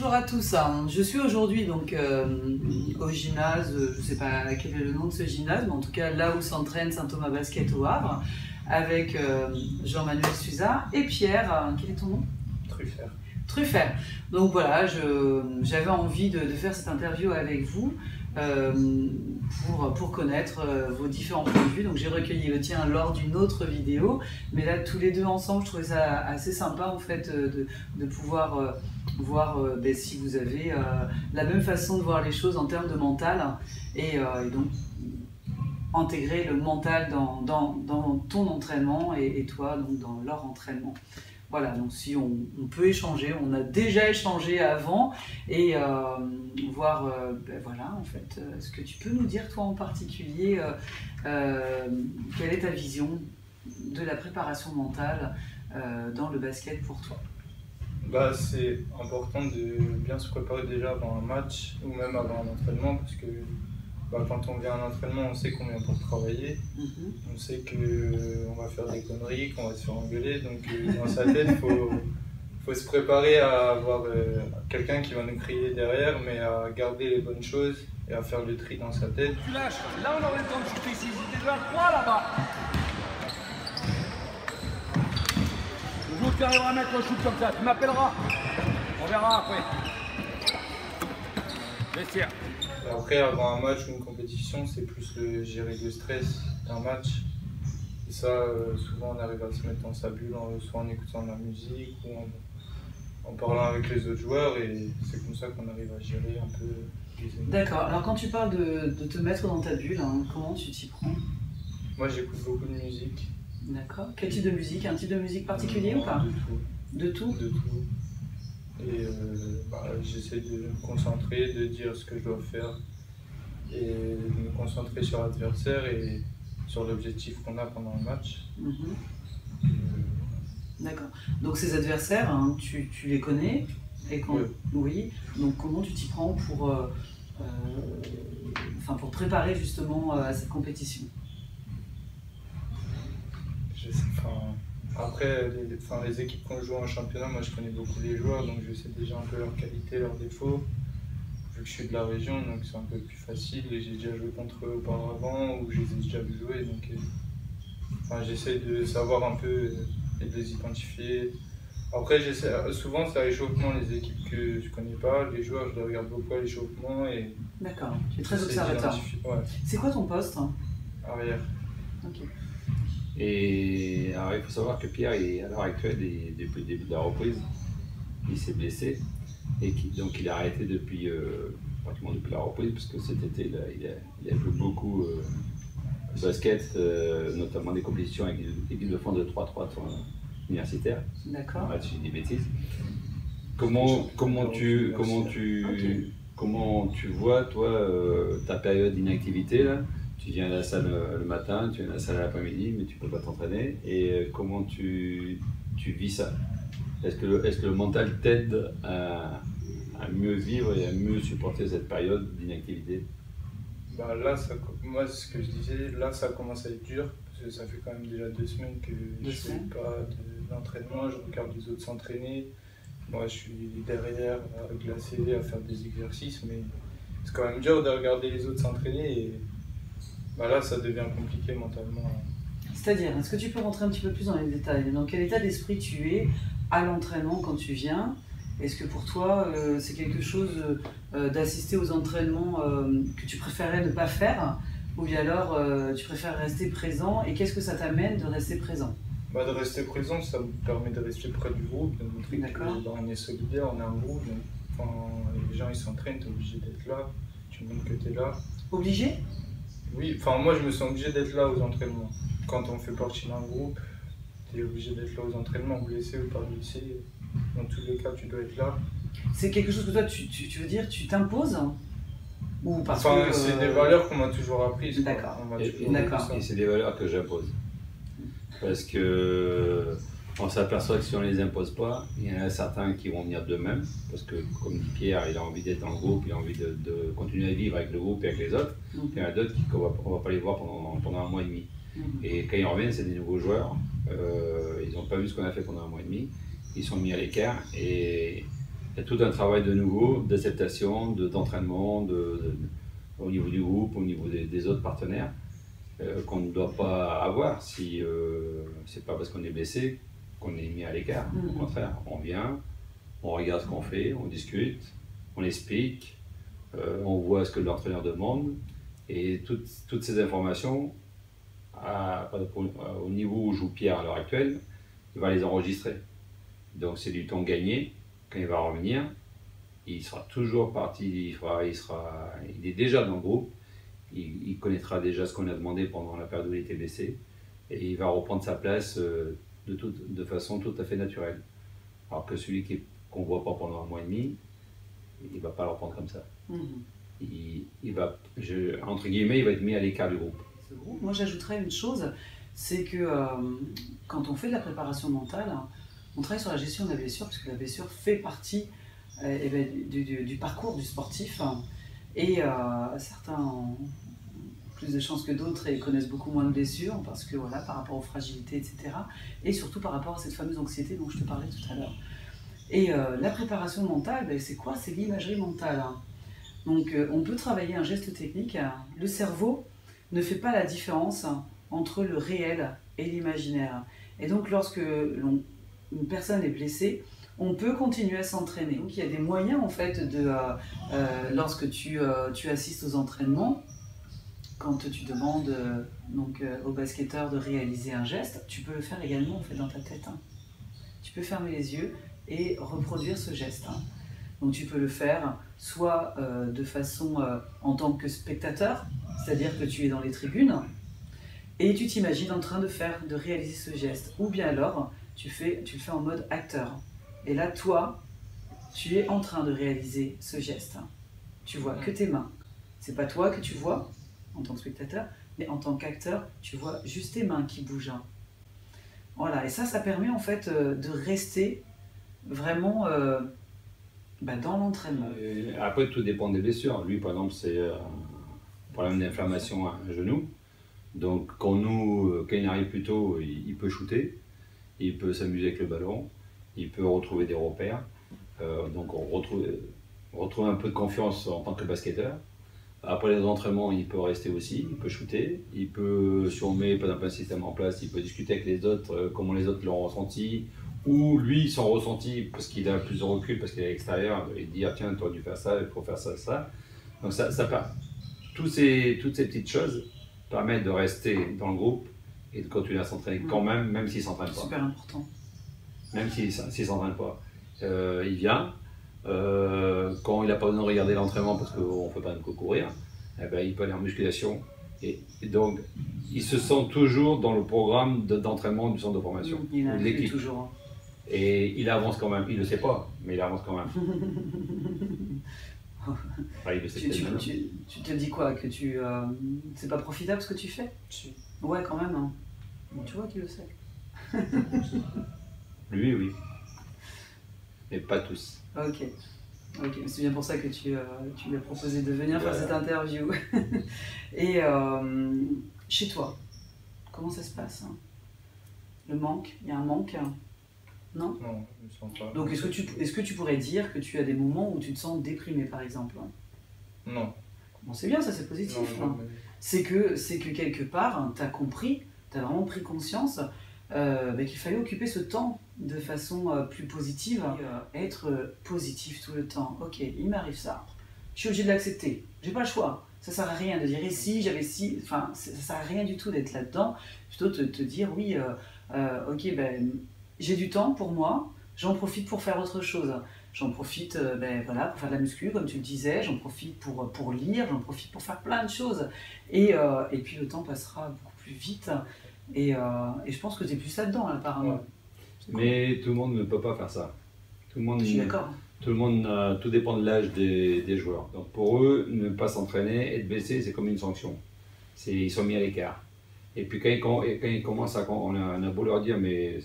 Bonjour à tous, je suis aujourd'hui donc au gymnase, je ne sais pas quel est le nom de ce gymnase, mais en tout cas là où s'entraîne Saint-Thomas Basket au Havre, avec Jean-Manuel Suza et Pierre, quel est ton nom? Truffert. Truffert. Donc voilà, j'avais envie de faire cette interview avec vous pour connaître vos différents points de vue. Donc j'ai recueilli le tien lors d'une autre vidéo, mais là tous les deux ensemble, je trouvais ça assez sympa en fait de pouvoir voir si vous avez la même façon de voir les choses en termes de mental et donc intégrer le mental dans ton entraînement et toi donc dans leur entraînement. Voilà, donc si on peut échanger, on a déjà échangé avant et voir, voilà, en fait, est-ce que tu peux nous dire, toi en particulier, quelle est ta vision de la préparation mentale dans le basket pour toi? C'est important de bien se préparer déjà avant un match ou même avant un entraînement parce que quand on vient à un entraînement, on sait qu'on vient pour travailler. On sait qu'on va faire des conneries, qu'on va se faire engueuler. Donc dans sa tête, il faut se préparer à avoir quelqu'un qui va nous crier derrière, mais à garder les bonnes choses et à faire le tri dans sa tête. Tu lâches, là on aurait le temps de shooter ici, j'étais déjà à 3 là-bas. Le jour où tu arriveras à mettre un shoot comme ça, tu m'appelleras. On verra après. Vestiaire. Après, avant un match ou une compétition, c'est plus gérer le stress d'un match. Et ça, souvent, on arrive à se mettre dans sa bulle, soit en écoutant de la musique ou en parlant avec les autres joueurs. Et c'est comme ça qu'on arrive à gérer un peu les émotions. D'accord. Alors, quand tu parles de te mettre dans ta bulle, comment tu t'y prends? Moi, j'écoute beaucoup de musique. D'accord. Quel type de musique? Un type de musique particulier ou pas? De tout. De tout? De tout. Et j'essaie de me concentrer, de dire ce que je dois faire et de me concentrer sur l'adversaire et sur l'objectif qu'on a pendant le match. D'accord. Donc ces adversaires, tu les connais et Oui. Oui. Donc comment tu t'y prends pour préparer justement à cette compétition? Après, les équipes qu'on joue en championnat, moi je connais beaucoup les joueurs, donc je sais déjà un peu leurs qualités, leurs défauts. Vu que je suis de la région, donc c'est un peu plus facile et j'ai déjà joué contre eux auparavant ou je les ai déjà vu jouer. Donc j'essaie de savoir un peu et de les identifier. Après, souvent c'est à l'échauffement les équipes que je connais pas, les joueurs je les regarde beaucoup à l'échauffement. D'accord, tu es très observateur. Ouais. C'est quoi ton poste? Arrière. Ok. Et alors il faut savoir que Pierre, à l'heure actuelle, depuis le début de la reprise, il s'est blessé et donc il a arrêté pratiquement depuis la reprise parce que cet été il a joué beaucoup au basket, notamment des compétitions avec l'équipe de France de 3-3 universitaire. D'accord. Je dis des bêtises. Comment tu vois toi ta période d'inactivité là? Tu viens à la salle le matin, tu viens à la salle l'après-midi, mais tu ne peux pas t'entraîner. Et comment tu vis ça? Est-ce que le mental t'aide à mieux vivre et à mieux supporter cette période d'inactivité? Là, moi, ce que je disais, là, ça commence à être dur, parce que ça fait quand même déjà 2 semaines que je ne fais pas d'entraînement, je regarde les autres s'entraîner. Moi, je suis derrière à glacer, à faire des exercices, mais c'est quand même dur de regarder les autres s'entraîner. Et là, ça devient compliqué mentalement. C'est-à-dire, est-ce que tu peux rentrer un petit peu plus dans les détails? Dans quel état d'esprit tu es à l'entraînement quand tu viens? Est-ce que pour toi, c'est quelque chose d'assister aux entraînements que tu préférais ne pas faire? Ou bien alors, tu préfères rester présent? Et qu'est-ce que ça t'amène de rester présent? De rester présent, ça me permet de rester près du groupe, de montrer qu'on est solidaire, on est un groupe. Donc, quand les gens s'entraînent, tu es obligé d'être là, tu montres que tu es là. Obligé? Oui, moi je me sens obligé d'être là aux entraînements. Quand on fait partie d'un groupe, tu es obligé d'être là aux entraînements, blessé ou pas blessé. Dans tous les cas, tu dois être là. C'est quelque chose que toi, tu veux dire, tu t'imposes? Ou parce c'est des valeurs qu'on m'a toujours apprises. D'accord. Et c'est des valeurs que j'impose. Parce que on s'aperçoit que si on ne les impose pas, il y en a certains qui vont venir d'eux-mêmes. Parce que, comme dit Pierre, il a envie d'être dans le groupe, il a envie de continuer à vivre avec le groupe et avec les autres. Il y en a d'autres qu'on ne va pas les voir pendant 1 mois et demi. Et quand ils reviennent, c'est des nouveaux joueurs. Ils n'ont pas vu ce qu'on a fait pendant 1 mois et demi. Ils sont mis à l'écart et il y a tout un travail de nouveau, d'acceptation, d'entraînement, au niveau du groupe, au niveau des autres partenaires, qu'on ne doit pas avoir si c'est pas parce qu'on est blessé qu'on est mis à l'écart. Au contraire, on vient, on regarde ce qu'on fait, on discute, on explique, on voit ce que l'entraîneur demande, et toutes ces informations, au niveau où joue Pierre à l'heure actuelle, il va les enregistrer. Donc c'est du temps gagné. Quand il va revenir, il sera toujours parti, il est déjà dans le groupe, il connaîtra déjà ce qu'on a demandé pendant la période où il était blessé, et il va reprendre sa place de façon tout à fait naturelle. Alors que celui qu'on ne voit pas pendant un mois et demi, il ne va pas le reprendre comme ça. Entre guillemets, il va être mis à l'écart du groupe. Moi j'ajouterais une chose, c'est que quand on fait de la préparation mentale, on travaille sur la gestion de la blessure, parce que la blessure fait partie du parcours du sportif. Et certains ont plus de chances que d'autres et connaissent beaucoup moins de blessures, parce que voilà, par rapport aux fragilités, etc. Et surtout par rapport à cette fameuse anxiété dont je te parlais tout à l'heure. Et la préparation mentale, c'est quoi? C'est l'imagerie mentale. Donc on peut travailler un geste technique. Le cerveau ne fait pas la différence entre le réel et l'imaginaire. Et donc lorsque une personne est blessée, on peut continuer à s'entraîner. Donc il y a des moyens en fait lorsque tu assistes aux entraînements, quand tu demandes au basketteur de réaliser un geste, tu peux le faire également en fait dans ta tête. Tu peux fermer les yeux et reproduire ce geste. Donc tu peux le faire soit de façon en tant que spectateur, c'est-à-dire que tu es dans les tribunes et tu t'imagines en train de réaliser ce geste, ou bien alors tu le fais en mode acteur. Et là, toi, tu es en train de réaliser ce geste. Tu vois que tes mains. C'est pas toi que tu vois en tant que spectateur, mais en tant qu'acteur, tu vois juste tes mains qui bougent. Voilà, et ça permet en fait de rester vraiment dans l'entraînement. Après, tout dépend des blessures. Lui, par exemple, c'est un problème d'inflammation à un genou. Donc, quand il arrive plus tôt, il peut shooter, il peut s'amuser avec le ballon, il peut retrouver des repères. Donc, on retrouve un peu de confiance en tant que basketteur. Après les entraînements, il peut rester aussi, il peut shooter, il peut, si on met par exemple un système en place, il peut discuter avec les autres, comment les autres l'ont ressenti, ou lui, son ressenti, parce qu'il a plus de recul, parce qu'il est à l'extérieur, et dire tiens, tu aurais dû faire ça, il faut faire ça, ça. Donc toutes ces petites choses permettent de rester dans le groupe et de continuer à s'entraîner quand même s'il ne s'entraîne pas. Super important. Même s'il ne s'entraîne pas. Il vient. Quand il n'a pas besoin de regarder l'entraînement parce qu'on ne peut pas même courir, il peut aller en musculation. Et donc, il se sent toujours dans le programme d'entraînement du centre de formation, de l'équipe. Toujours. Et il avance quand même. Il ne le sait pas, mais il avance quand même. Enfin, il le sait tu te dis quoi? Que c'est pas profitable ce que tu fais? Ouais, quand même. Hein. Bon, tu vois qu'il le sait. Lui, oui. Mais pas tous. Ok, c'est bien pour ça que tu lui as proposé de venir faire cette interview. Et chez toi, comment ça se passe? Le manque? Il y a un manque? Non? Non, je ne sens pas. Donc est-ce que tu pourrais dire que tu as des moments où tu te sens déprimé par exemple? Non. Bon, c'est bien, ça c'est positif. Non, mais... C'est que quelque part, tu as compris, tu as vraiment pris conscience qu'il fallait occuper ce temps de façon plus positive, être positif tout le temps. Ok, il m'arrive ça, je suis obligé de l'accepter, j'ai pas le choix. Ça sert à rien de dire et si j'avais si, enfin ça sert à rien du tout d'être là-dedans. Plutôt te dire oui, ok, j'ai du temps pour moi, j'en profite pour faire autre chose. J'en profite pour faire de la muscu, comme tu le disais, j'en profite pour lire, j'en profite pour faire plein de choses. Et puis le temps passera beaucoup plus vite. Et je pense que tu es plus là-dedans, apparemment. Ouais. Mais tout le monde ne peut pas faire ça. Tout le monde, je suis d'accord. Tout dépend de l'âge des joueurs. Donc pour eux, ne pas s'entraîner, être blessé, c'est comme une sanction. Ils sont mis à l'écart. Et puis quand ils commencent on a beau leur dire, mais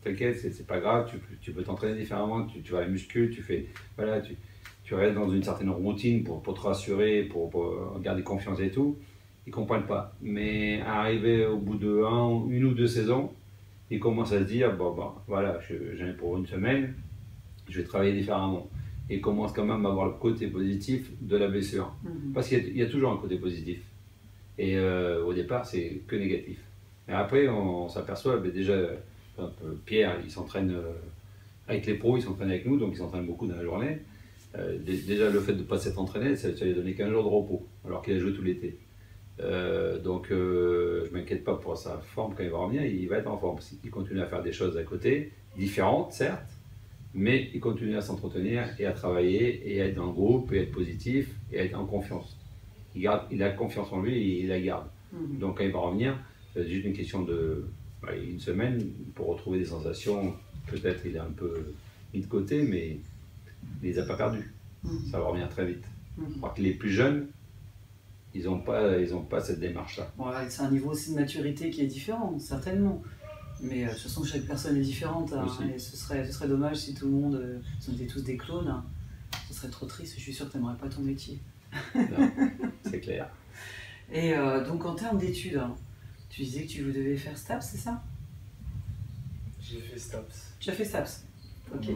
t'inquiète, c'est pas grave, tu peux t'entraîner différemment, tu vas à la muscu, tu restes dans une certaine routine pour te rassurer, pour garder confiance et tout. Ils ne comprennent pas. Mais arrivé au bout de une ou deux saisons, ils commencent à se dire voilà, j'en ai pour une semaine, je vais travailler différemment. il commence quand même à voir le côté positif de la blessure. Parce qu'il y a toujours un côté positif. Et au départ, c'est que négatif. Et après, on s'aperçoit, déjà, Pierre, il s'entraîne avec les pros, il s'entraîne avec nous, donc il s'entraîne beaucoup dans la journée. Déjà, le fait de ne pas s'être entraîné, ça lui a donné qu'un jour de repos, alors qu'il a joué tout l'été. Donc, je ne m'inquiète pas pour sa forme quand il va revenir, il va être en forme. Il continue à faire des choses à côté, différentes, certes, mais il continue à s'entretenir et à travailler et à être dans le groupe et à être positif et à être en confiance. Il a confiance en lui et il la garde. Donc, quand il va revenir, c'est juste une question de une semaine pour retrouver des sensations. Peut-être il est un peu mis de côté, mais il ne les a pas perdus. Ça va revenir très vite. Alors que les plus jeunes, ils n'ont pas cette démarche-là. Ouais, c'est un niveau aussi de maturité qui est différent, certainement. Mais de toute façon, chaque personne est différente. Hein, et ce serait dommage si tout le monde, si on était tous des clones. Hein. Ce serait trop triste. Je suis sûre que tu n'aimerais pas ton métier. Non, c'est clair. Et donc, en termes d'études, hein, tu disais que tu devais faire STAPS, c'est ça? J'ai fait STAPS. Tu as fait STAPS? Ok.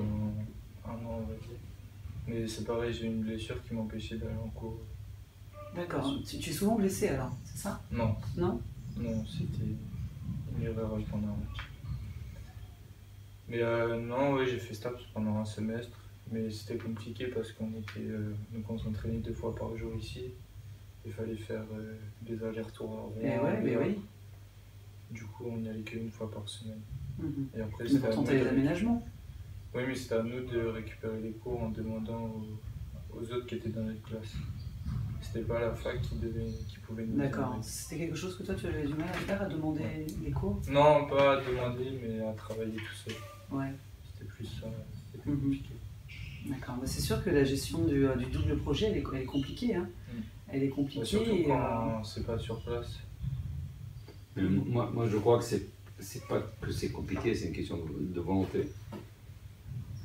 Un an, on va dire. Mais c'est pareil, j'ai eu une blessure qui m'empêchait d'aller en cours. D'accord. Tu es souvent blessé alors, c'est ça? Non. Non? Non, c'était une erreur pendant un match. Mais non, oui, j'ai fait STAPS pendant un semestre. Mais c'était compliqué parce qu'on s'entraînait 2 fois par jour ici. Il fallait faire des allers-retours à Rouen. Et ouais, mais oui. Du coup, on n'y allait qu'une fois par semaine. Et après, mais pourtant, tu as les aménagements. Oui, mais c'était à nous de récupérer les cours en demandant aux autres qui étaient dans notre classe. C'était pas la fac qui pouvait nous D'accord. demander. C'était quelque chose que toi, tu avais du mal à faire, à demander les cours? Non, pas à demander, mais à travailler tout seul. Ouais. C'était plus ça, c'était plus compliqué. D'accord. C'est sûr que la gestion du double projet, elle est compliquée. Hein. Elle est compliquée. Mais surtout quand c'est pas sur place. Moi, je crois que c'est pas que c'est compliqué, c'est une question de volonté.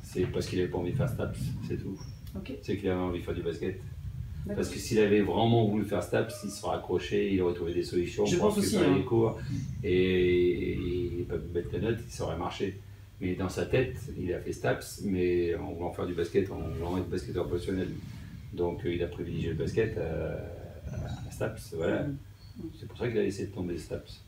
C'est parce qu'il n'avait pas envie de faire STAPS, c'est tout. Okay. C'est qu'il avait envie de faire du basket. Parce que s'il avait vraiment voulu faire STAPS, il serait accroché, il aurait trouvé des solutions pour récupérer les cours. Et pas bête que note, ça aurait marché. Mais dans sa tête, il a fait STAPS, mais en voulant faire du basket, en voulant être basketteur professionnel. Donc il a privilégié le basket à STAPS, voilà. C'est pour ça qu'il a laissé tomber STAPS.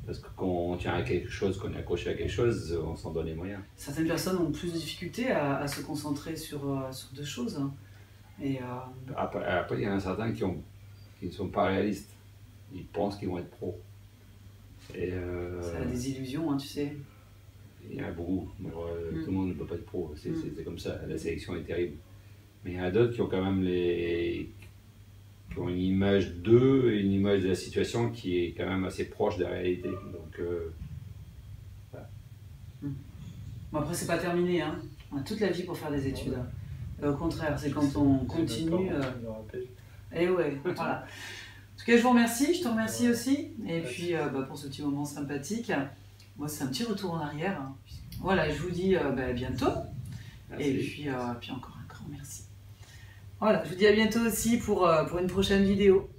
Parce que quand on tient à quelque chose, qu'on est accroché à quelque chose, on s'en donne les moyens. Certaines personnes ont plus de difficultés à se concentrer sur 2 choses. Hein. Et après, il y en a certains qui ne sont pas réalistes. Ils pensent qu'ils vont être pros. Ça a des illusions, hein, tu sais. Il y en a beaucoup. Tout le monde ne peut pas être pro. C'est comme ça. La sélection est terrible. Mais il y en a d'autres qui ont quand même qui ont une image d'eux et une image de la situation qui est quand même assez proche de la réalité. Donc, voilà. Bon, après, c'est pas terminé. Hein. On a toute la vie pour faire des études. Au contraire, c'est quand on continue. Et ouais, voilà. En tout cas, je vous remercie. Je te remercie aussi. Et puis, pour ce petit moment sympathique, moi, c'est un petit retour en arrière. Hein. Voilà, je vous dis à bientôt. Merci. Et puis encore un grand merci. Voilà, je vous dis à bientôt aussi pour une prochaine vidéo.